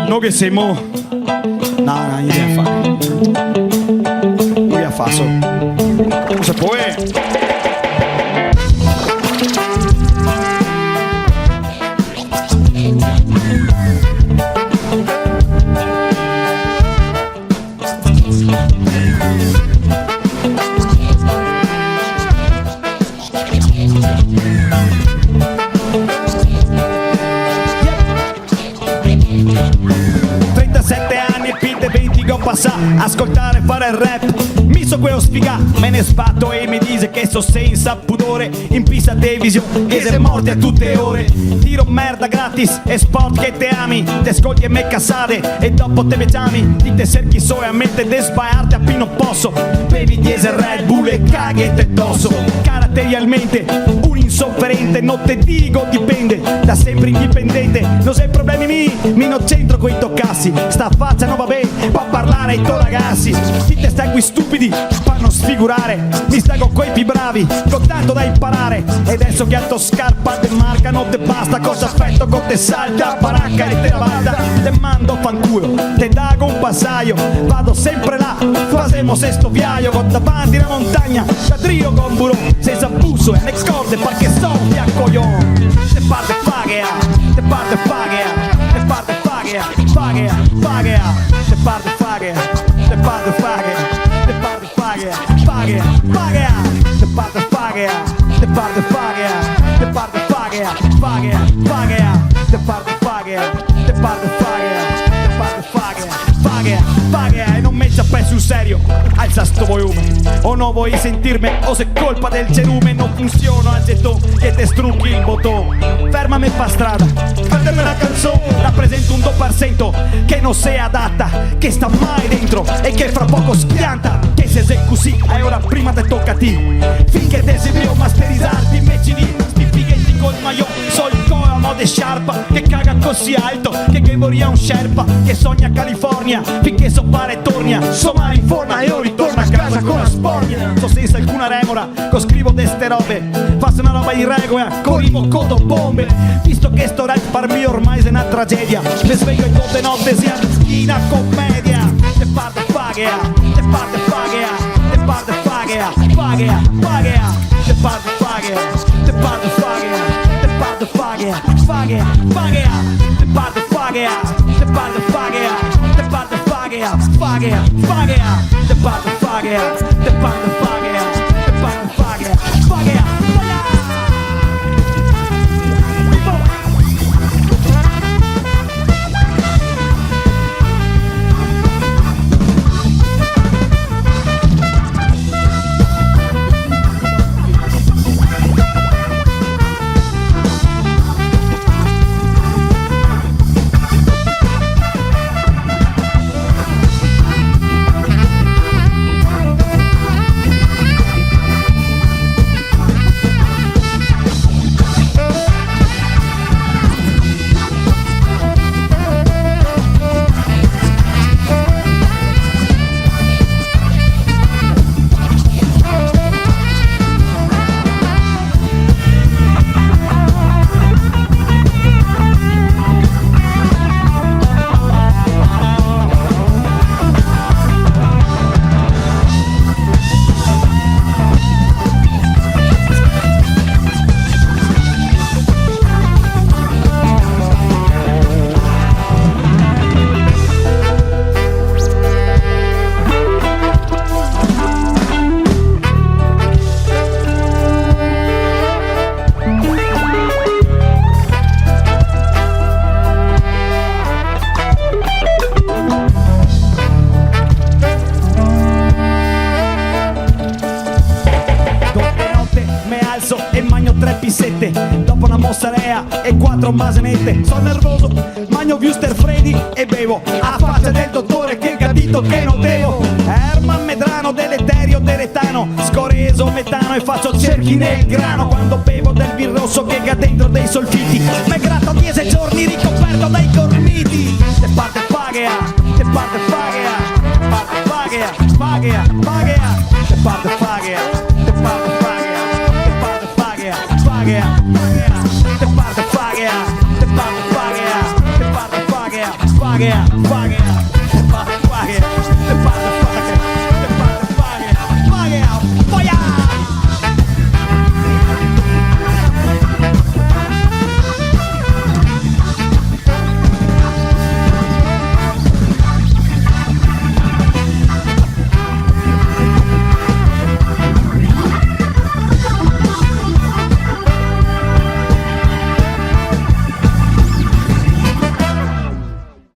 No che siamo. No, io devo fare. Io devo fare solo. Non si può, ascoltare, fare il rap. Mi so quello sfiga, me ne sbatto e mi dice che so senza pudore. In pista television, che sei morti a tutte ore. Tiro merda gratis e sport che te ami. Te ascolti e me cassate e dopo te veciami. Ti te cerchi solamente de sbagliarti a più non posso. Bevi diesel Red Bull e caghi e te tosso. Caratterialmente un insofferente, non te dico dipende. Da sempre indipendente, non sei problemi mi non c'entro coi toccassi. Sta faccia non va bene, va a parlare ai tuoi ragazzi. Ti te stai qui stupidi, fanno sfigurare. Mi sta con quei più bravi, con tanto da imparare. E adesso che a to scarpa te marca non te basta. Cosa aspetto con te salta, baracca e te la banda. Te mando fanculo, te dago un passaio. Vado sempre là, facemo sesto viaio. Con davanti la montagna, cadrio con burro. Senza busso e next corde, perché sono via coglione. Te parte paghea, te parte paghea, te parte paghea, paghea, paghea. Te parte paghea, te parte paghea, te parte paghea, paghea, paghea. Te parte paghea, te parte paghea, te parte paghea, paghea, paghea. Te parte paghea, te parte paghea, te parte paghea, paghea, paghea. E non mi c'è sul serio, alza sto volume. O non vuoi sentirmi, o se colpa del cerume. Non funziona al gettone che te strucchi il bottone. Fermami fa strada, perdeme la canzone. Rappresento un 2% che non sei adatta, che sta mai dentro e che fra poco schianta. Che se sei così, e ora prima te tocca a te. Finché desidero masterizzarti, immagini sti fighetti col maillot. So il cuore a moda sciarpa, che caga così alto, che vorria un sherpa, che sogna California, finché so fare tornia. So mai in forma e io ritorno a casa con la spoglia. So senza alcuna remora, scrivo de ste robe. Faccio una roba in regola, con rimo codo bombe. Visto che sto rap per me ormai è una tragedia. Mi sveglio in tutte notte sia una commedia. Te parte paghea, te parte paghea, te parte paghea, paghea, paghea. Te parte paghea, te parte paghea, te parte paghea, paghea, paghea. Te parte paghea, te parte paghea, te parte paghea, paghea, paghea. Te parte paghea, te parte paghea, te parte paghea, paghea, paghea. Dopo una mozzarella e 4 basenette. Sono nervoso, mangio Wuster Freddy e bevo a faccia del dottore che ha detto che non devo. Herman Medrano, deleterio, deletano, scoreso, metano e faccio cerchi nel grano. Quando bevo del vin rosso che ha dentro dei solfiti, me gratto 10 giorni ricoperto dai gormiti. Te parte paghea, te parte paghea, parte paghea, paghea, paghea. Te parte paghea, te parte paghea, te parte paghea, paghea, paghea. Te parte paghea, te Fuck yeah, fuck yeah.